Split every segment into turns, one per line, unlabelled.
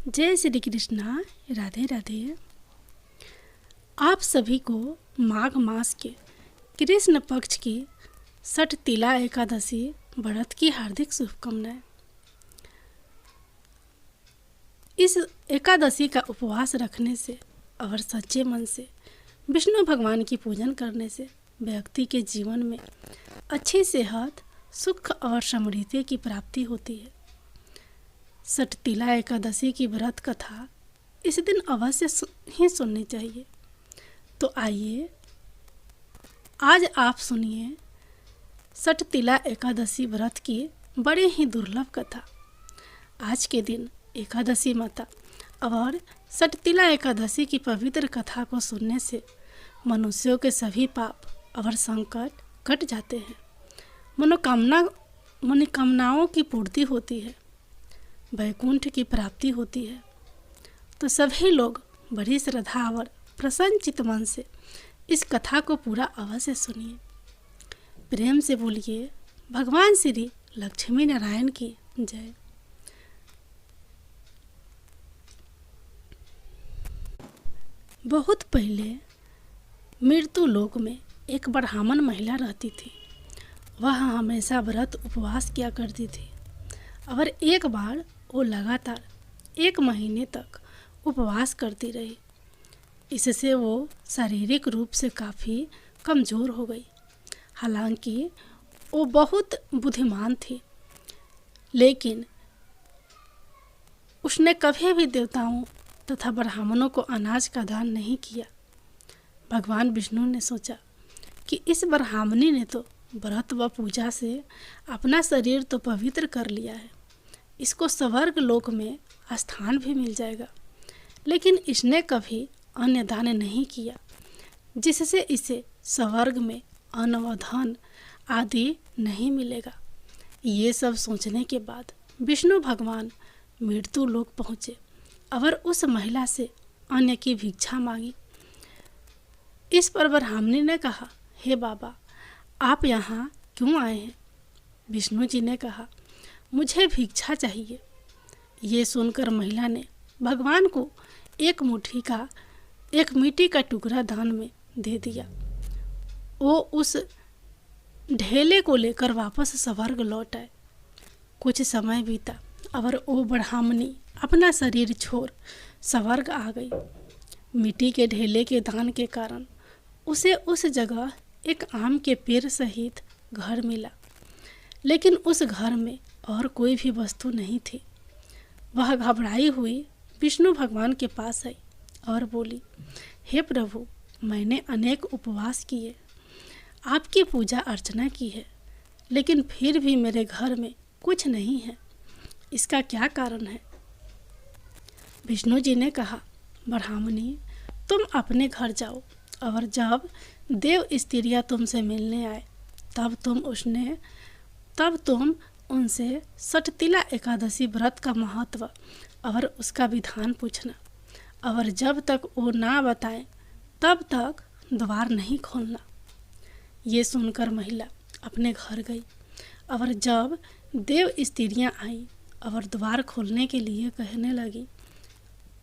जय श्री कृष्णा। राधे राधे। आप सभी को माघ मास के कृष्ण पक्ष की छठ तिला एकादशी व्रत की हार्दिक शुभकामनाएं। इस एकादशी का उपवास रखने से और सच्चे मन से विष्णु भगवान की पूजन करने से व्यक्ति के जीवन में अच्छी सेहत, सुख और समृद्धि की प्राप्ति होती है। छठ तिला एकादशी की व्रत कथा इस दिन अवश्य ही सुननी चाहिए। तो आइए आज आप सुनिए छठ तिला एकादशी व्रत की बड़ी ही दुर्लभ कथा। आज के दिन एकादशी माता और छठ तिला एकादशी की पवित्र कथा को सुनने से मनुष्यों के सभी पाप और संकट कट जाते हैं। मनोकामनाओं की पूर्ति होती है, वैकुंठ की प्राप्ति होती है। तो सभी लोग बड़ी श्रद्धा और प्रसन्न चित्त मन से इस कथा को पूरा अवश्य सुनिए। प्रेम से बोलिए भगवान श्री लक्ष्मी नारायण की जय। बहुत पहले मृत्यु लोक में एक ब्राह्मण महिला रहती थी। वह हमेशा व्रत उपवास किया करती थी और एक बार वो लगातार 1 महीने तक उपवास करती रही। इससे वो शारीरिक रूप से काफ़ी कमज़ोर हो गई। हालांकि वो बहुत बुद्धिमान थी, लेकिन उसने कभी भी देवताओं तथा ब्राह्मणों को अनाज का दान नहीं किया। भगवान विष्णु ने सोचा कि इस ब्राह्मणी ने तो व्रत व पूजा से अपना शरीर तो पवित्र कर लिया है, इसको स्वर्ग लोक में स्थान भी मिल जाएगा, लेकिन इसने कभी अन्न दान नहीं किया, जिससे इसे स्वर्ग में अन्न व धन आदि नहीं मिलेगा। ये सब सोचने के बाद विष्णु भगवान मृत्यु लोक पहुँचे और उस महिला से अन्न की भिक्षा मांगी। इस पर ब्राह्मणी ने कहा, हे बाबा, आप यहाँ क्यों आए हैं? विष्णु जी ने कहा, मुझे भिक्षा चाहिए। ये सुनकर महिला ने भगवान को एक मिट्टी का टुकड़ा दान में दे दिया। वो उस ढेले को लेकर वापस स्वर्ग लौट आए। कुछ समय बीता और वो ब्राह्मणी अपना शरीर छोड़ स्वर्ग आ गई। मिट्टी के ढेले के दान के कारण उसे उस जगह एक आम के पेड़ सहित घर मिला, लेकिन उस घर में और कोई भी वस्तु नहीं थी। वह घबराई हुई विष्णु भगवान के पास आई और बोली, हे प्रभु, मैंने अनेक उपवास किए, आपकी पूजा अर्चना की है, लेकिन फिर भी मेरे घर में कुछ नहीं है। इसका क्या कारण है? विष्णु जी ने कहा, ब्राह्मणी, तुम अपने घर जाओ और जब देव स्त्रियाँ तुमसे मिलने आए तब तुम उनसे छठ तिला एकादशी व्रत का महत्व और उसका विधान पूछना, और जब तक वो ना बताएं तब तक द्वार नहीं खोलना। ये सुनकर महिला अपने घर गई और जब देव स्त्रियाँ आई और द्वार खोलने के लिए कहने लगी,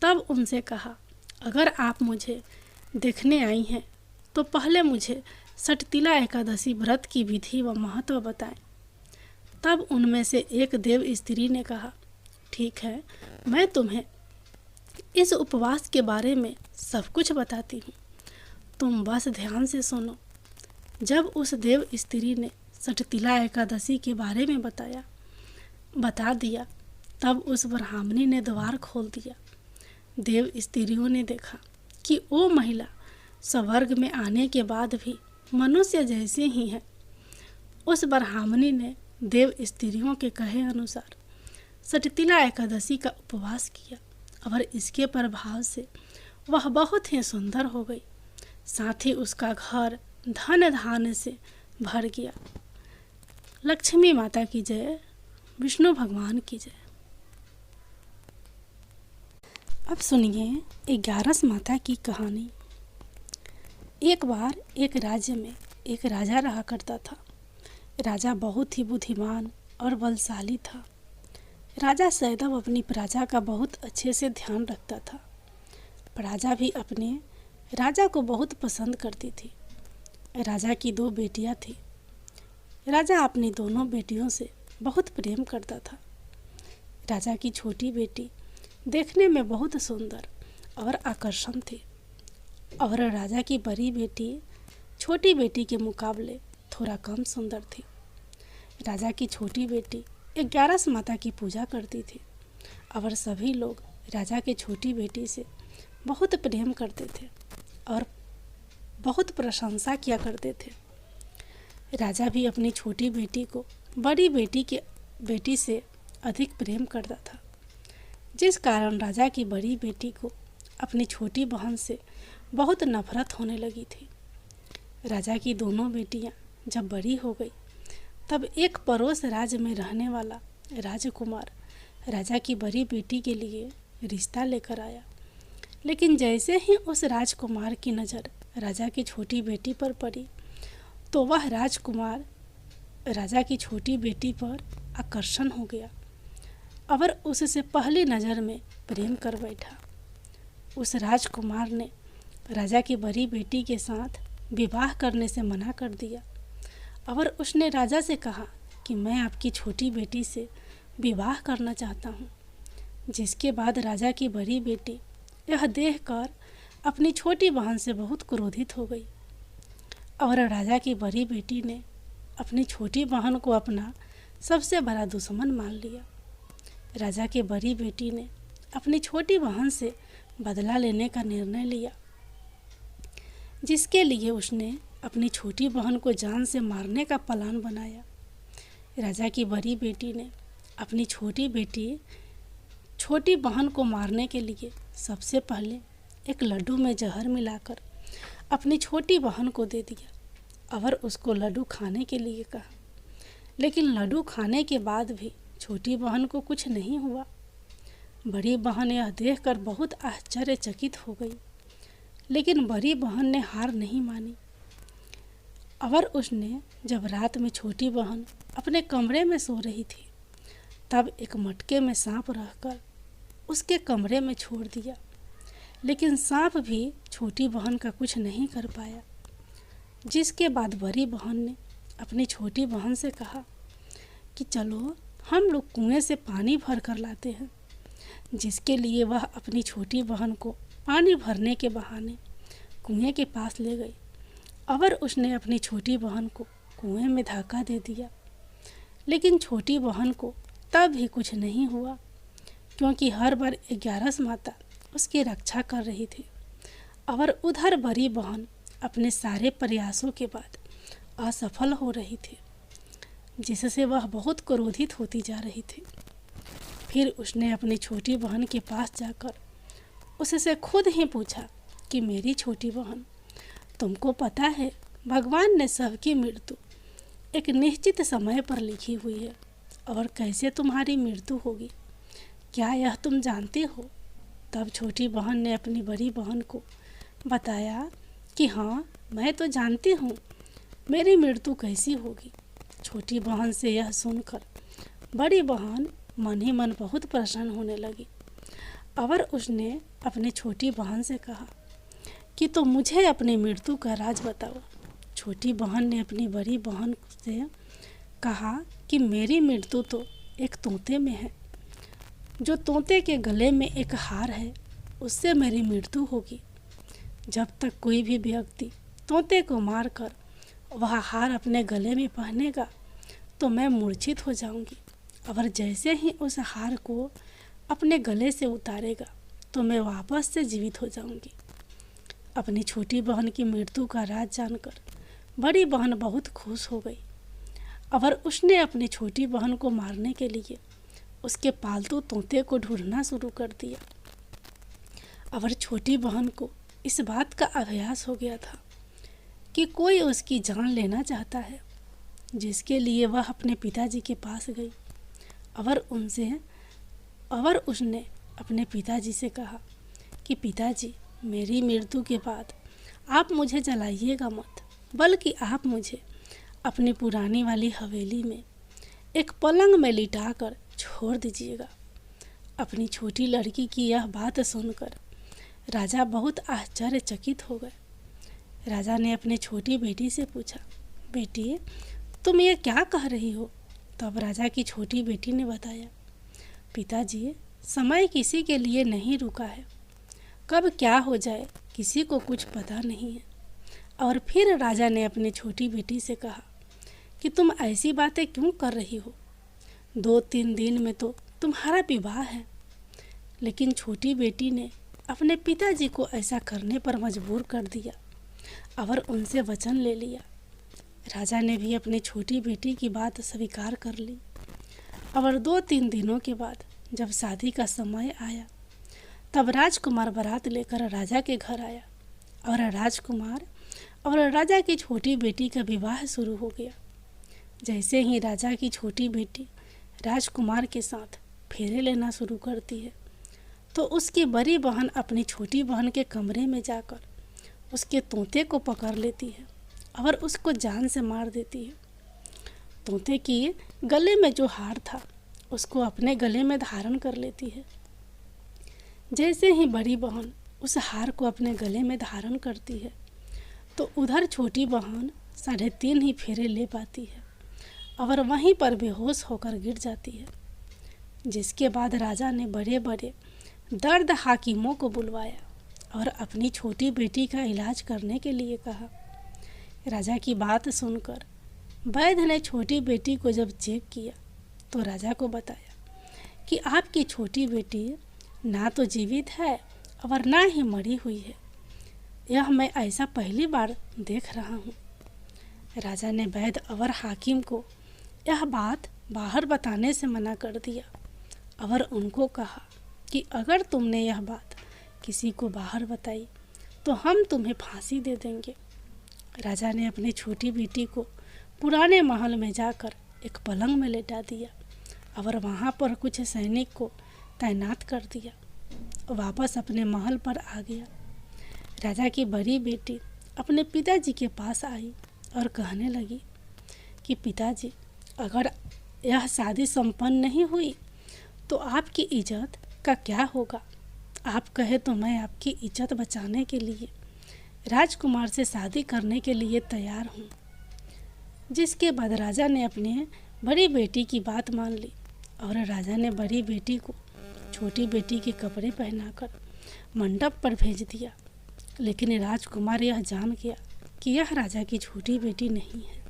तब उनसे कहा, अगर आप मुझे देखने आई हैं तो पहले मुझे छठ तिला एकादशी व्रत की विधि व महत्व बताएं। तब उनमें से एक देव स्त्री ने कहा, ठीक है, मैं तुम्हें इस उपवास के बारे में सब कुछ बताती हूँ, तुम बस ध्यान से सुनो। जब उस देव स्त्री ने छठ तिला एकादशी के बारे में बता दिया, तब उस ब्राह्मणी ने द्वार खोल दिया। देव स्त्रियों ने देखा कि वो महिला स्वर्ग में आने के बाद भी मनुष्य जैसे ही है। उस ब्राह्मणी ने देव स्त्रियों के कहे अनुसार छठ तिला एकादशी का उपवास किया और इसके प्रभाव से वह बहुत ही सुंदर हो गई। साथ ही उसका घर धन धान्य से भर गया। लक्ष्मी माता की जय, विष्णु भगवान की जय। अब सुनिए 11 माता की कहानी। एक बार एक राज्य में एक राजा रहा करता था। राजा बहुत ही बुद्धिमान और बलशाली था। राजा सैदव अपनी प्रजा का बहुत अच्छे से ध्यान रखता था। प्रजा भी अपने राजा को बहुत पसंद करती थी। राजा की 2 बेटियां थी। राजा अपनी दोनों बेटियों से बहुत प्रेम करता था। राजा की छोटी बेटी देखने में बहुत सुंदर और आकर्षण थी और राजा की बड़ी बेटी छोटी बेटी के मुकाबले थोड़ा कम सुंदर थी। राजा की छोटी बेटी 11 माता की पूजा करती थी और सभी लोग राजा की छोटी बेटी से बहुत प्रेम करते थे और बहुत प्रशंसा किया करते थे। राजा भी अपनी छोटी बेटी को बड़ी बेटी से अधिक प्रेम करता था, जिस कारण राजा की बड़ी बेटी को अपनी छोटी बहन से बहुत नफरत होने लगी थी। राजा की दोनों बेटियां जब बड़ी हो गई तब एक पड़ोस राज्य में रहने वाला राजकुमार राजा की बड़ी बेटी के लिए रिश्ता लेकर आया। लेकिन जैसे ही उस राजकुमार की नज़र राजा की छोटी बेटी पर पड़ी तो वह राजकुमार राजा की छोटी बेटी पर आकर्षण हो गया और उससे पहली नज़र में प्रेम कर बैठा। उस राजकुमार ने राजा की बड़ी बेटी के साथ विवाह करने से मना कर दिया और उसने राजा से कहा कि मैं आपकी छोटी बेटी से विवाह करना चाहता हूँ। जिसके बाद राजा की बड़ी बेटी यह देखकर अपनी छोटी बहन से बहुत क्रोधित हो गई और राजा की बड़ी बेटी ने अपनी छोटी बहन को अपना सबसे बड़ा दुश्मन मान लिया। राजा की बड़ी बेटी ने अपनी छोटी बहन से बदला लेने का निर्णय लिया, जिसके लिए उसने अपनी छोटी बहन को जान से मारने का प्लान बनाया। राजा की बड़ी बेटी ने अपनी छोटी बहन को मारने के लिए सबसे पहले एक लड्डू में जहर मिलाकर अपनी छोटी बहन को दे दिया और उसको लड्डू खाने के लिए कहा। लेकिन लड्डू खाने के बाद भी छोटी बहन को कुछ नहीं हुआ। बड़ी बहन यह देखकर बहुत आश्चर्यचकित हो गई, लेकिन बड़ी बहन ने हार नहीं मानी और उसने जब रात में छोटी बहन अपने कमरे में सो रही थी तब एक मटके में सांप रहकर उसके कमरे में छोड़ दिया। लेकिन सांप भी छोटी बहन का कुछ नहीं कर पाया। जिसके बाद बड़ी बहन ने अपनी छोटी बहन से कहा कि चलो हम लोग कुएं से पानी भर कर लाते हैं। जिसके लिए वह अपनी छोटी बहन को पानी भरने के बहाने कुएं के पास ले गई और उसने अपनी छोटी बहन को कुएं में धक्का दे दिया। लेकिन छोटी बहन को तब भी कुछ नहीं हुआ, क्योंकि हर बार 11 माता उसकी रक्षा कर रही थी और उधर बड़ी बहन अपने सारे प्रयासों के बाद असफल हो रही थी, जिससे वह बहुत क्रोधित होती जा रही थी। फिर उसने अपनी छोटी बहन के पास जाकर उससे खुद ही पूछा कि मेरी छोटी बहन, तुमको पता है भगवान ने सबकी मृत्यु एक निश्चित समय पर लिखी हुई है और कैसे तुम्हारी मृत्यु होगी, क्या यह तुम जानती हो? तब छोटी बहन ने अपनी बड़ी बहन को बताया कि हाँ, मैं तो जानती हूँ मेरी मृत्यु कैसी होगी। छोटी बहन से यह सुनकर बड़ी बहन मन ही मन बहुत प्रसन्न होने लगी और उसने अपनी छोटी बहन से कहा कि तो मुझे अपनी मृत्यु का राज बताओ। छोटी बहन ने अपनी बड़ी बहन से कहा कि मेरी मृत्यु तो एक तोते में है। जो तोते के गले में एक हार है, उससे मेरी मृत्यु होगी। जब तक कोई भी व्यक्ति तोते को मारकर वह हार अपने गले में पहनेगा तो मैं मूर्छित हो जाऊंगी, और जैसे ही उस हार को अपने गले से उतारेगा तो मैं वापस से जीवित हो जाऊंगी। अपनी छोटी बहन की मृत्यु का राज जानकर बड़ी बहन बहुत खुश हो गई और उसने अपनी छोटी बहन को मारने के लिए उसके पालतू तोते को ढूंढना शुरू कर दिया। और छोटी बहन को इस बात का आभास हो गया था कि कोई उसकी जान लेना चाहता है, जिसके लिए वह अपने पिताजी के पास गई और उसने अपने पिताजी से कहा कि पिताजी, मेरी मृत्यु के बाद आप मुझे जलाइएगा मत, बल्कि आप मुझे अपनी पुरानी वाली हवेली में एक पलंग में लिटाकर छोड़ दीजिएगा। अपनी छोटी लड़की की यह बात सुनकर राजा बहुत आश्चर्यचकित हो गए। राजा ने अपने छोटी बेटी से पूछा, बेटी तुम ये क्या कह रही हो? तब राजा की छोटी बेटी ने बताया, पिताजी समय किसी के लिए नहीं रुका है, कब क्या हो जाए किसी को कुछ पता नहीं है। और फिर राजा ने अपनी छोटी बेटी से कहा कि तुम ऐसी बातें क्यों कर रही हो? 2-3 दिन में तो तुम्हारा विवाह है। लेकिन छोटी बेटी ने अपने पिताजी को ऐसा करने पर मजबूर कर दिया और उनसे वचन ले लिया। राजा ने भी अपनी छोटी बेटी की बात स्वीकार कर ली। और 2-3 दिनों के बाद जब शादी का समय आया तब राजकुमार बारात लेकर राजा के घर आया और राजकुमार और राजा की छोटी बेटी का विवाह शुरू हो गया। जैसे ही राजा की छोटी बेटी राजकुमार के साथ फेरे लेना शुरू करती है तो उसकी बड़ी बहन अपनी छोटी बहन के कमरे में जाकर उसके तोते को पकड़ लेती है और उसको जान से मार देती है। तोते की गले में जो हार था उसको अपने गले में धारण कर लेती है। जैसे ही बड़ी बहन उस हार को अपने गले में धारण करती है तो उधर छोटी बहन 3.5 ही फेरे ले पाती है और वहीं पर बेहोश होकर गिर जाती है। जिसके बाद राजा ने बड़े बड़े दर्द हाकिमों को बुलवाया और अपनी छोटी बेटी का इलाज करने के लिए कहा। राजा की बात सुनकर वैद्य ने छोटी बेटी को जब चेक किया तो राजा को बताया कि आपकी छोटी बेटी ना तो जीवित है और ना ही मरी हुई है। यह मैं ऐसा पहली बार देख रहा हूँ। राजा ने वैद्य और हाकिम को यह बात बाहर बताने से मना कर दिया और उनको कहा कि अगर तुमने यह बात किसी को बाहर बताई तो हम तुम्हें फांसी दे देंगे। राजा ने अपनी छोटी बेटी को पुराने महल में जाकर एक पलंग में लेटा दिया और वहाँ पर कुछ सैनिक को तैनात कर दिया। वापस अपने महल पर आ गया। राजा की बड़ी बेटी अपने पिताजी के पास आई और कहने लगी कि पिताजी, अगर यह शादी संपन्न नहीं हुई तो आपकी इज्जत का क्या होगा? आप कहे तो मैं आपकी इज्जत बचाने के लिए राजकुमार से शादी करने के लिए तैयार हूँ। जिसके बाद राजा ने अपने बड़ी बेटी की बात मान ली और राजा ने बड़ी बेटी को छोटी बेटी के कपड़े पहनाकर मंडप पर भेज दिया। लेकिन राजकुमार यह जान गया कि यह राजा की छोटी बेटी नहीं है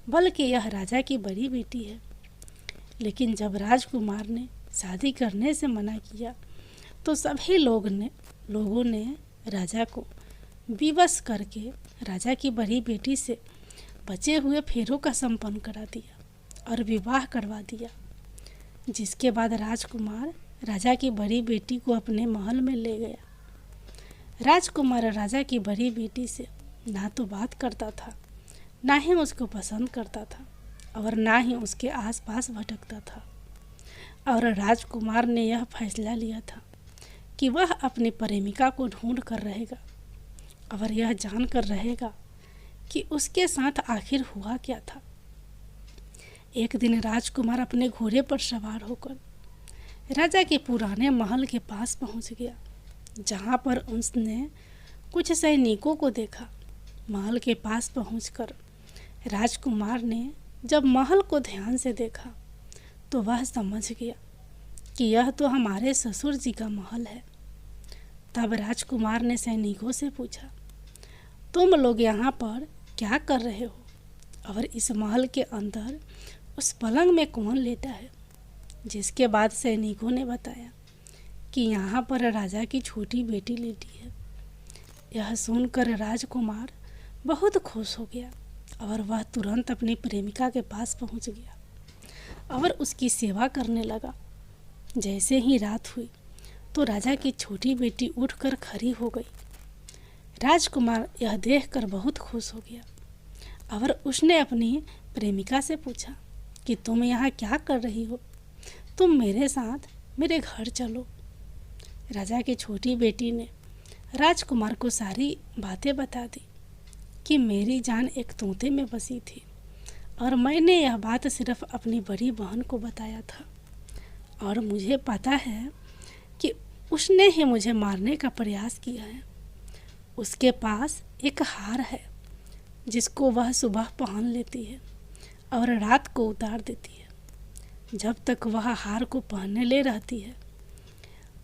बल्कि यह राजा की बड़ी बेटी है। लेकिन जब राजकुमार ने शादी करने से मना किया तो सभी लोगों ने राजा को विवश करके राजा की बड़ी बेटी से बचे हुए फेरों का संपन्न करा दिया और विवाह करवा दिया। जिसके बाद राजकुमार राजा की बड़ी बेटी को अपने महल में ले गया। राजकुमार राजा की बड़ी बेटी से ना तो बात करता था, ना ही उसको पसंद करता था और ना ही उसके आसपास भटकता था। और राजकुमार ने यह फैसला लिया था कि वह अपनी प्रेमिका को ढूंढ कर रहेगा और यह जानकर रहेगा कि उसके साथ आखिर हुआ क्या था। एक दिन राजकुमार अपने घोड़े पर सवार होकर राजा के पुराने महल के पास पहुंच गया, जहां पर उसने कुछ सैनिकों को देखा। महल के पास पहुंचकर राजकुमार ने जब महल को ध्यान से देखा तो वह समझ गया कि यह तो हमारे ससुर जी का महल है। तब राजकुमार ने सैनिकों से पूछा, तुम लोग यहाँ पर क्या कर रहे हो और इस महल के अंदर उस पलंग में कौन लेटा है? जिसके बाद सैनिकों ने बताया कि यहाँ पर राजा की छोटी बेटी लेटी है। यह सुनकर राजकुमार बहुत खुश हो गया और वह तुरंत अपनी प्रेमिका के पास पहुँच गया और उसकी सेवा करने लगा। जैसे ही रात हुई तो राजा की छोटी बेटी उठकर खड़ी हो गई। राजकुमार यह देखकर बहुत खुश हो गया और उसने अपनी प्रेमिका से पूछा कि तुम यहाँ क्या कर रही हो? तुम मेरे साथ मेरे घर चलो। राजा की छोटी बेटी ने राजकुमार को सारी बातें बता दी कि मेरी जान एक तोते में बसी थी और मैंने यह बात सिर्फ अपनी बड़ी बहन को बताया था और मुझे पता है कि उसने ही मुझे मारने का प्रयास किया है। उसके पास एक हार है जिसको वह सुबह पहन लेती है और रात को उतार देती है। जब तक वह हार को पहनने ले रहती है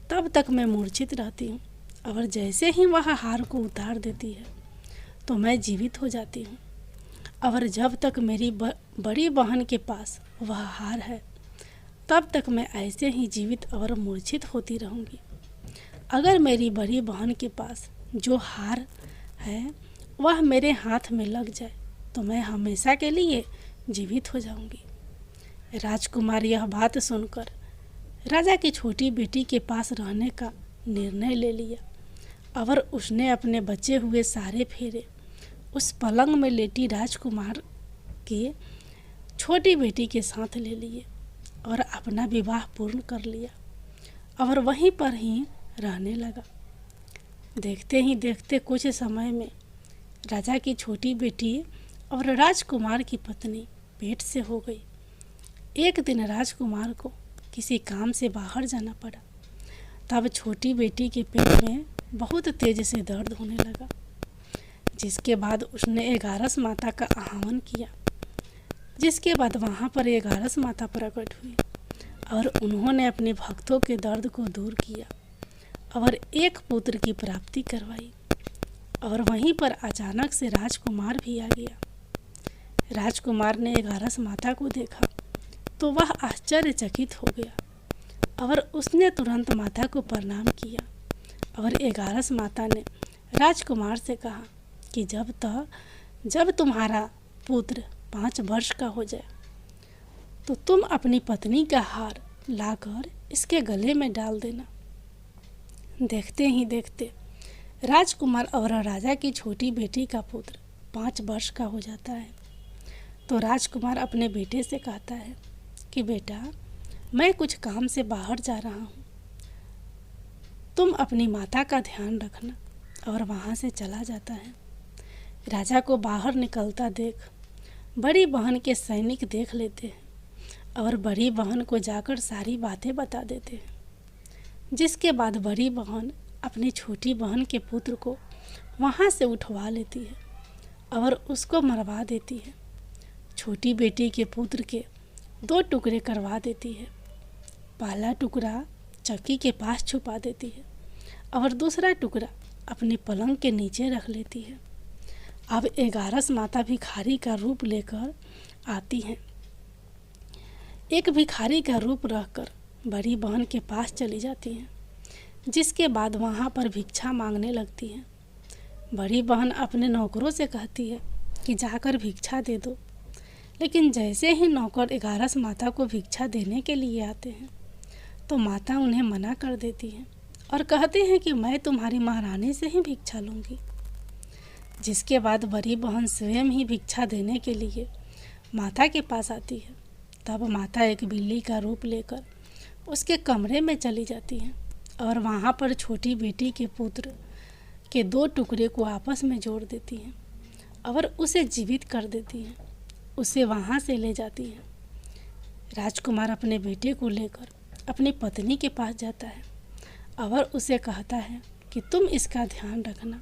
तब तक मैं मूर्छित रहती हूँ, और जैसे ही वह हार को उतार देती है तो मैं जीवित हो जाती हूँ। और जब तक मेरी बड़ी बहन के पास वह हार है तब तक मैं ऐसे ही जीवित और मूर्छित होती रहूँगी। अगर मेरी बड़ी बहन के पास जो हार है वह मेरे हाथ में लग जाए तो मैं हमेशा के लिए जीवित हो जाऊँगी। राजकुमार यह बात सुनकर राजा की छोटी बेटी के पास रहने का निर्णय ले लिया और उसने अपने बचे हुए सारे फेरे उस पलंग में लेटी राजकुमार की छोटी बेटी के साथ ले लिए और अपना विवाह पूर्ण कर लिया और वहीं पर ही रहने लगा। देखते ही देखते कुछ समय में राजा की छोटी बेटी और राजकुमार की पत्नी पेट से हो गई। एक दिन राजकुमार को किसी काम से बाहर जाना पड़ा। तब छोटी बेटी के पेट में बहुत तेज से दर्द होने लगा, जिसके बाद उसने 11 माता का आह्वान किया। जिसके बाद वहाँ पर 11 माता प्रकट हुई और उन्होंने अपने भक्तों के दर्द को दूर किया और एक पुत्र की प्राप्ति करवाई। और वहीं पर अचानक से राजकुमार भी आ गया। राजकुमार ने 11 माता को देखा तो वह आश्चर्यचकित हो गया और उसने तुरंत माता को प्रणाम किया। और 11 माता ने राजकुमार से कहा कि जब तुम्हारा पुत्र 5 वर्ष का हो जाए तो तुम अपनी पत्नी का हार लाकर इसके गले में डाल देना। देखते ही देखते राजकुमार और राजा की छोटी बेटी का पुत्र 5 वर्ष का हो जाता है। तो राजकुमार अपने बेटे से कहता है कि बेटा, मैं कुछ काम से बाहर जा रहा हूँ, तुम अपनी माता का ध्यान रखना। और वहाँ से चला जाता है। राजा को बाहर निकलता देख बड़ी बहन के सैनिक देख लेते हैं और बड़ी बहन को जाकर सारी बातें बता देते हैं। जिसके बाद बड़ी बहन अपनी छोटी बहन के पुत्र को वहाँ से उठवा लेती है और उसको मरवा देती है। छोटी बेटी के पुत्र के 2 टुकड़े करवा देती है। पहला टुकड़ा चक्की के पास छुपा देती है और दूसरा टुकड़ा अपने पलंग के नीचे रख लेती है। अब 11 माता भिखारी का रूप लेकर आती हैं। एक भिखारी का रूप रखकर बड़ी बहन के पास चली जाती हैं। जिसके बाद वहाँ पर भिक्षा मांगने लगती हैं। बड़ी बहन अपने नौकरों से कहती है कि जाकर भिक्षा दे दो, लेकिन जैसे ही नौकर 11 माता को भिक्षा देने के लिए आते हैं तो माता उन्हें मना कर देती है और कहते हैं कि मैं तुम्हारी महारानी से ही भिक्षा लूँगी। जिसके बाद बड़ी बहन स्वयं ही भिक्षा देने के लिए माता के पास आती है। तब माता एक बिल्ली का रूप लेकर उसके कमरे में चली जाती हैं और वहाँ पर छोटी बेटी के पुत्र के 2 टुकड़े को आपस में जोड़ देती हैं और उसे जीवित कर देती हैं। उसे वहाँ से ले जाती हैं। राजकुमार अपने बेटे को लेकर अपनी पत्नी के पास जाता है और उसे कहता है कि तुम इसका ध्यान रखना।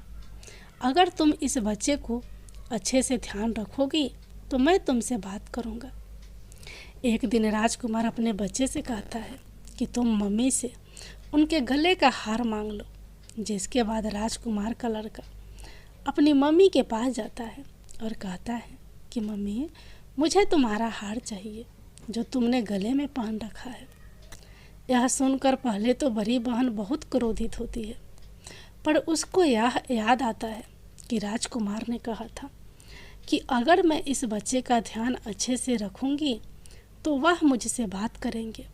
अगर तुम इस बच्चे को अच्छे से ध्यान रखोगी तो मैं तुमसे बात करूँगा। एक दिन राजकुमार अपने बच्चे से कहता है कि तुम मम्मी से उनके गले का हार मांग लो। जिसके बाद राजकुमार का लड़का अपनी मम्मी के पास जाता है और कहता है कि मम्मी, मुझे तुम्हारा हार चाहिए जो तुमने गले में पहन रखा है। यह सुनकर पहले तो बड़ी बहन बहुत क्रोधित होती है, पर उसको यह याद आता है कि राजकुमार ने कहा था कि अगर मैं इस बच्चे का ध्यान अच्छे से रखूंगी तो वह मुझसे बात करेंगे।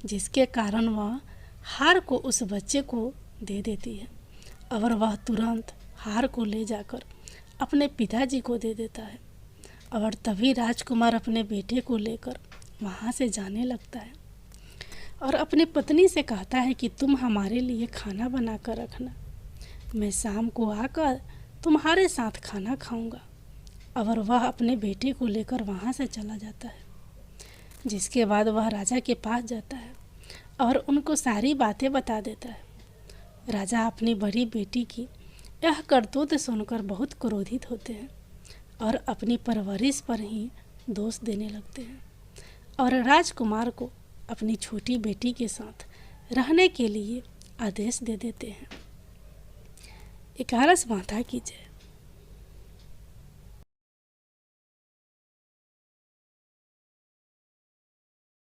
जिसके कारण वह हार को उस बच्चे को दे देती है और वह तुरंत हार को ले जाकर अपने पिताजी को दे देता है। और तभी राजकुमार अपने बेटे को लेकर वहाँ से जाने लगता है और अपनी पत्नी से कहता है कि तुम हमारे लिए खाना बना कर रखना, मैं शाम को आकर तुम्हारे साथ खाना खाऊंगा। और वह अपने बेटे को लेकर वहाँ से चला जाता है। जिसके बाद वह राजा के पास जाता है और उनको सारी बातें बता देता है। राजा अपनी बड़ी बेटी की यह करतूत सुनकर बहुत क्रोधित होते हैं और अपनी परवरिश पर ही दोष देने लगते हैं और राजकुमार को अपनी छोटी बेटी के साथ रहने के लिए आदेश दे देते हैं। 11 माता की जय।